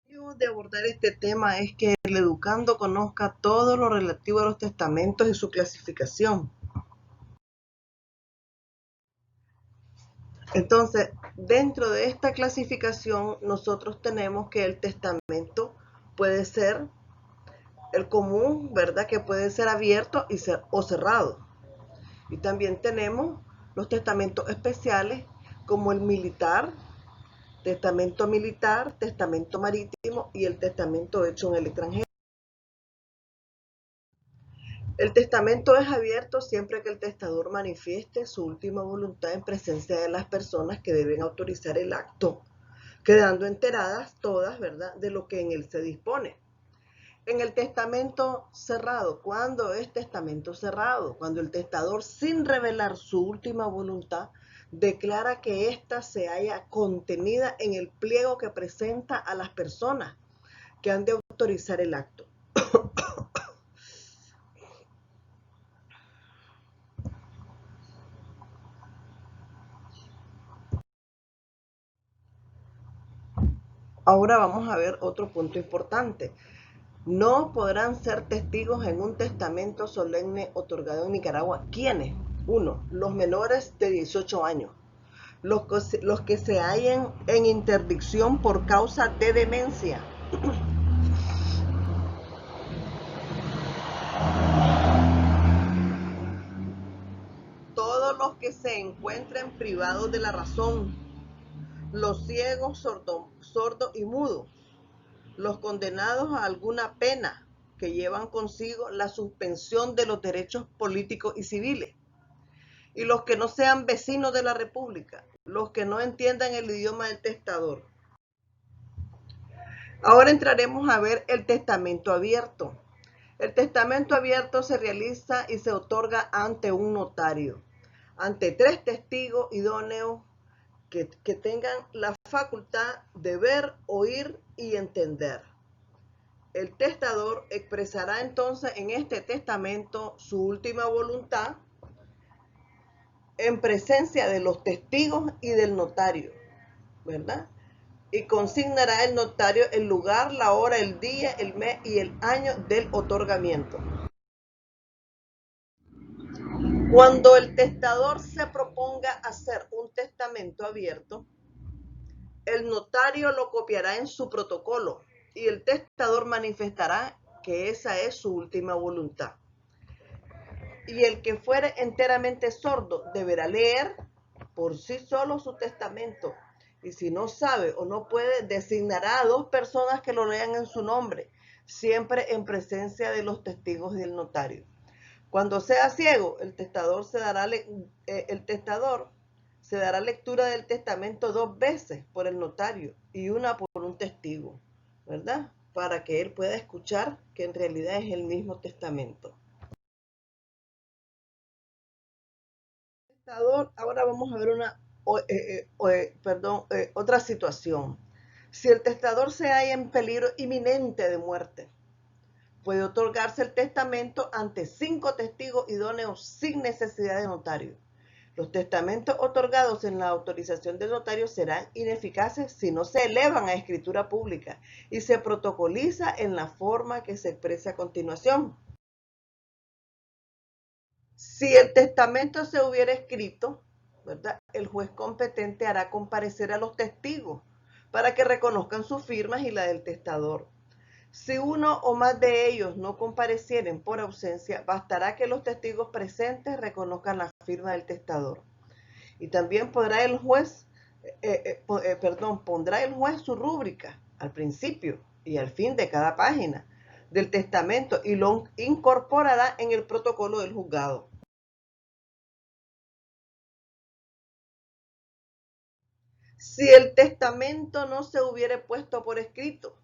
objetivo de abordar este tema es que el educando conozca todo lo relativo a los testamentos y su clasificación. Entonces, dentro de esta clasificación, nosotros tenemos que el testamento puede ser el común, ¿verdad? Que puede ser abierto o cerrado. Y también tenemos los testamentos especiales como el militar, testamento marítimo y el testamento hecho en el extranjero. El testamento es abierto siempre que el testador manifieste su última voluntad en presencia de las personas que deben autorizar el acto, quedando enteradas todas, ¿verdad?, de lo que en él se dispone. En el testamento cerrado, ¿cuándo es testamento cerrado? Cuando el testador, sin revelar su última voluntad, declara que ésta se halla contenida en el pliego que presenta a las personas que han de autorizar el acto. Ahora vamos a ver otro punto importante. No podrán ser testigos en un testamento solemne otorgado en Nicaragua. ¿Quiénes? Uno, los menores de 18 años. Los que se hallen en interdicción por causa de demencia. Todos los que se encuentren privados de la razón. Los ciegos, sordos y mudos. Los condenados a alguna pena que llevan consigo la suspensión de los derechos políticos y civiles. Y los que no sean vecinos de la República, los que no entiendan el idioma del testador. Ahora entraremos a ver el testamento abierto. El testamento abierto se realiza y se otorga ante un notario, ante 3 testigos idóneos que tengan la facultad de ver, oír y entender. El testador expresará entonces en este testamento su última voluntad en presencia de los testigos y del notario, ¿verdad? Y consignará el notario el lugar, la hora, el día, el mes y el año del otorgamiento. Cuando el testador se proponga hacer un testamento abierto, el notario lo copiará en su protocolo y el testador manifestará que esa es su última voluntad. Y el que fuere enteramente sordo deberá leer por sí solo su testamento. Y si no sabe o no puede, designará a 2 personas que lo lean en su nombre, siempre en presencia de los testigos y del notario. Cuando sea ciego, el testador se dará lectura del testamento 2 veces por el notario y una por un testigo, ¿verdad? Para que él pueda escuchar que en realidad es el mismo testamento. Ahora vamos a ver otra situación. Si el testador se halla en peligro inminente de muerte, puede otorgarse el testamento ante 5 testigos idóneos sin necesidad de notario. Los testamentos otorgados en la autorización del notario serán ineficaces si no se elevan a escritura pública y se protocoliza en la forma que se expresa a continuación. Si el testamento se hubiera escrito, ¿verdad?, el juez competente hará comparecer a los testigos para que reconozcan sus firmas y la del testador. Si uno o más de ellos no comparecieren por ausencia, bastará que los testigos presentes reconozcan la firma del testador. Y también pondrá el juez su rúbrica al principio y al fin de cada página del testamento y lo incorporará en el protocolo del juzgado. Si el testamento no se hubiera puesto por escrito,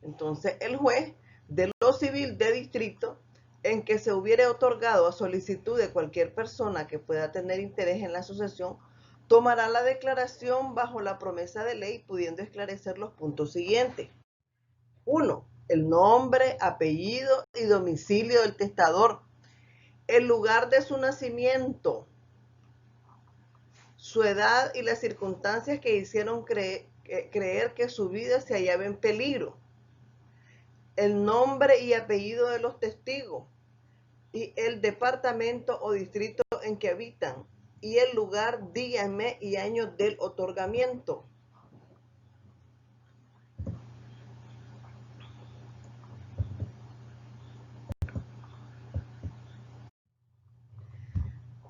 entonces el juez de lo civil de distrito en que se hubiera otorgado a solicitud de cualquier persona que pueda tener interés en la sucesión, tomará la declaración bajo la promesa de ley, pudiendo esclarecer los puntos siguientes. 1. El nombre, apellido y domicilio del testador, el lugar de su nacimiento, su edad y las circunstancias que hicieron creer que su vida se hallaba en peligro, el nombre y apellido de los testigos y el departamento o distrito en que habitan y el lugar, día, mes y año del otorgamiento.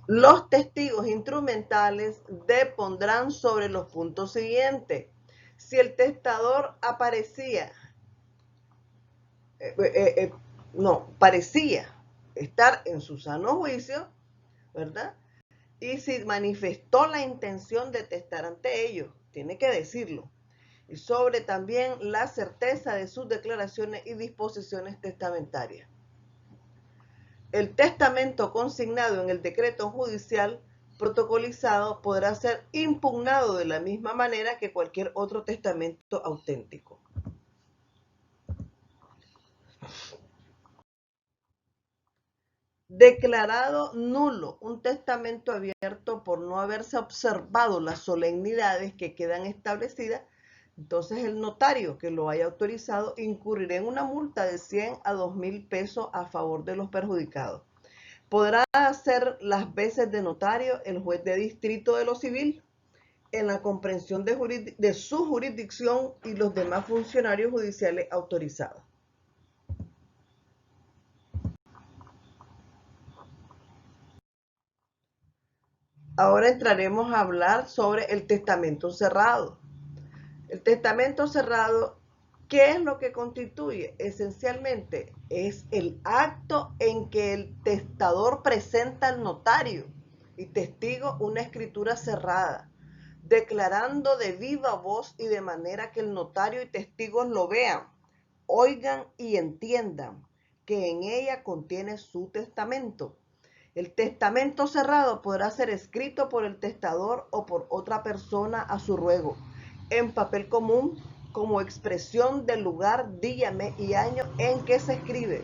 Los testigos instrumentales depondrán sobre los puntos siguientes. Si el testador parecía estar en su sano juicio, ¿verdad? Y si manifestó la intención de testar ante ellos, tiene que decirlo. Y sobre también la certeza de sus declaraciones y disposiciones testamentarias. El testamento consignado en el decreto judicial protocolizado podrá ser impugnado de la misma manera que cualquier otro testamento auténtico. Declarado nulo un testamento abierto por no haberse observado las solemnidades que quedan establecidas, entonces el notario que lo haya autorizado incurrirá en una multa de 100 a 2.000 pesos a favor de los perjudicados. Podrá hacer las veces de notario el juez de distrito de lo civil en la comprensión de su jurisdicción y los demás funcionarios judiciales autorizados. Ahora entraremos a hablar sobre el testamento cerrado. El testamento cerrado, ¿qué es lo que constituye? Esencialmente es el acto en que el testador presenta al notario y testigo una escritura cerrada, declarando de viva voz y de manera que el notario y testigos lo vean, oigan y entiendan que en ella contiene su testamento. El testamento cerrado podrá ser escrito por el testador o por otra persona a su ruego, en papel común, como expresión del lugar, día, mes y año en que se escribe.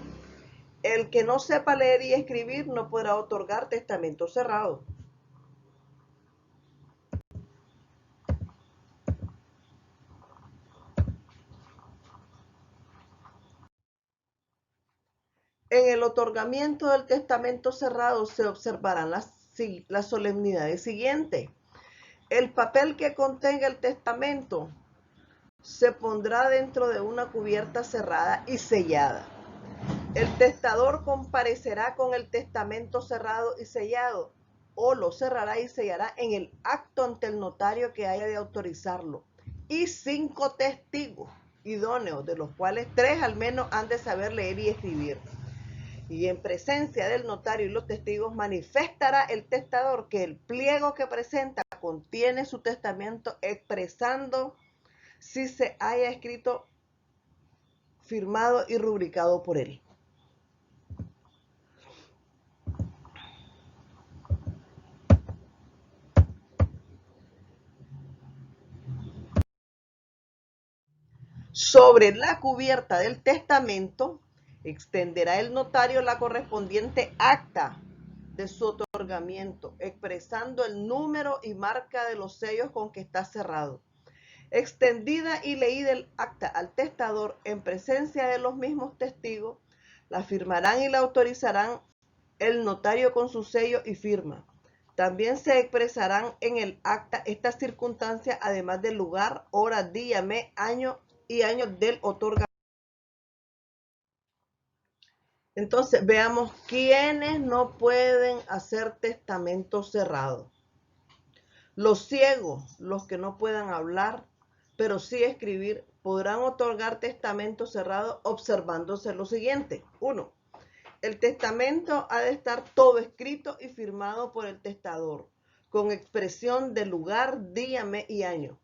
El que no sepa leer y escribir no podrá otorgar testamento cerrado. En el otorgamiento del testamento cerrado se observarán las solemnidades siguientes. El papel que contenga el testamento se pondrá dentro de una cubierta cerrada y sellada. El testador comparecerá con el testamento cerrado y sellado, o lo cerrará y sellará en el acto ante el notario que haya de autorizarlo, y 5 testigos idóneos, de los cuales 3 al menos han de saber leer y escribir. Y en presencia del notario y los testigos manifestará el testador que el pliego que presenta contiene su testamento, expresando si se haya escrito, firmado y rubricado por él. Sobre la cubierta del testamento extenderá el notario la correspondiente acta de su otorgamiento, expresando el número y marca de los sellos con que está cerrado. Extendida y leída el acta al testador en presencia de los mismos testigos, la firmarán y la autorizarán el notario con su sello y firma. También se expresarán en el acta estas circunstancias, además del lugar, hora, día, mes, año y año del otorgamiento. Entonces, veamos quiénes no pueden hacer testamento cerrado. Los ciegos, los que no puedan hablar, pero sí escribir, podrán otorgar testamento cerrado observándose lo siguiente. 1. El testamento ha de estar todo escrito y firmado por el testador, con expresión de lugar, día, mes y año.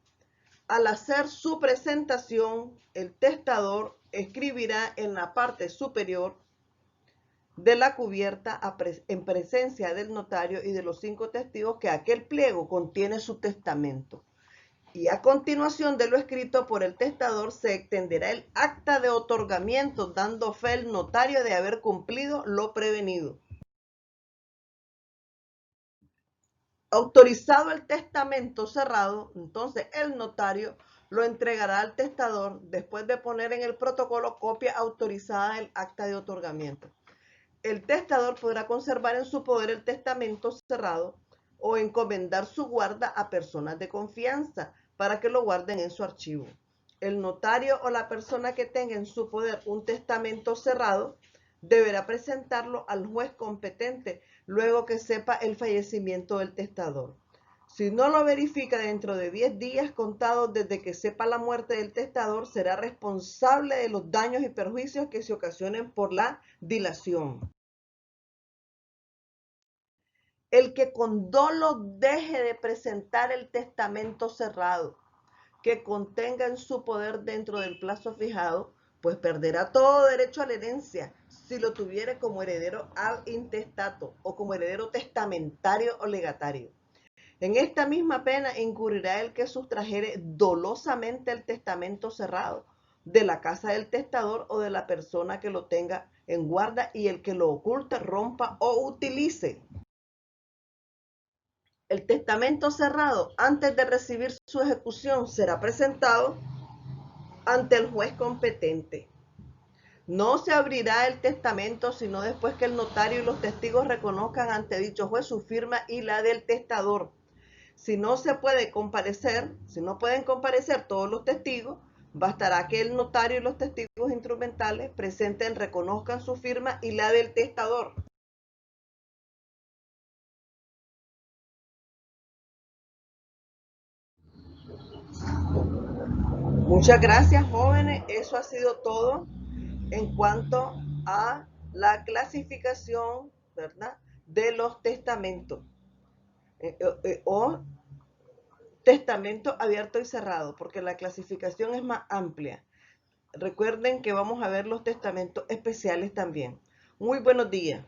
Al hacer su presentación, el testador escribirá en la parte superior de la cubierta en presencia del notario y de los 5 testigos que aquel pliego contiene su testamento. Y a continuación de lo escrito por el testador se extenderá el acta de otorgamiento, dando fe el notario de haber cumplido lo prevenido. Autorizado el testamento cerrado, entonces el notario lo entregará al testador después de poner en el protocolo copia autorizada del acta de otorgamiento. El testador podrá conservar en su poder el testamento cerrado o encomendar su guarda a personas de confianza para que lo guarden en su archivo. El notario o la persona que tenga en su poder un testamento cerrado deberá presentarlo al juez competente luego que sepa el fallecimiento del testador. Si no lo verifica dentro de 10 días contados desde que sepa la muerte del testador, será responsable de los daños y perjuicios que se ocasionen por la dilación. El que con dolo deje de presentar el testamento cerrado que contenga en su poder dentro del plazo fijado, pues perderá todo derecho a la herencia si lo tuviere como heredero ad intestato o como heredero testamentario o legatario. En esta misma pena incurrirá el que sustrajere dolosamente el testamento cerrado de la casa del testador o de la persona que lo tenga en guarda y el que lo oculte, rompa o utilice. El testamento cerrado, antes de recibir su ejecución, será presentado ante el juez competente. No se abrirá el testamento sino después que el notario y los testigos reconozcan ante dicho juez su firma y la del testador. Si no pueden comparecer todos los testigos, bastará que el notario y los testigos instrumentales presenten, reconozcan su firma y la del testador. Muchas gracias, jóvenes. Eso ha sido todo en cuanto a la clasificación, ¿verdad?, de los testamentos o testamento abierto y cerrado, porque la clasificación es más amplia. Recuerden que vamos a ver los testamentos especiales también. Muy buenos días.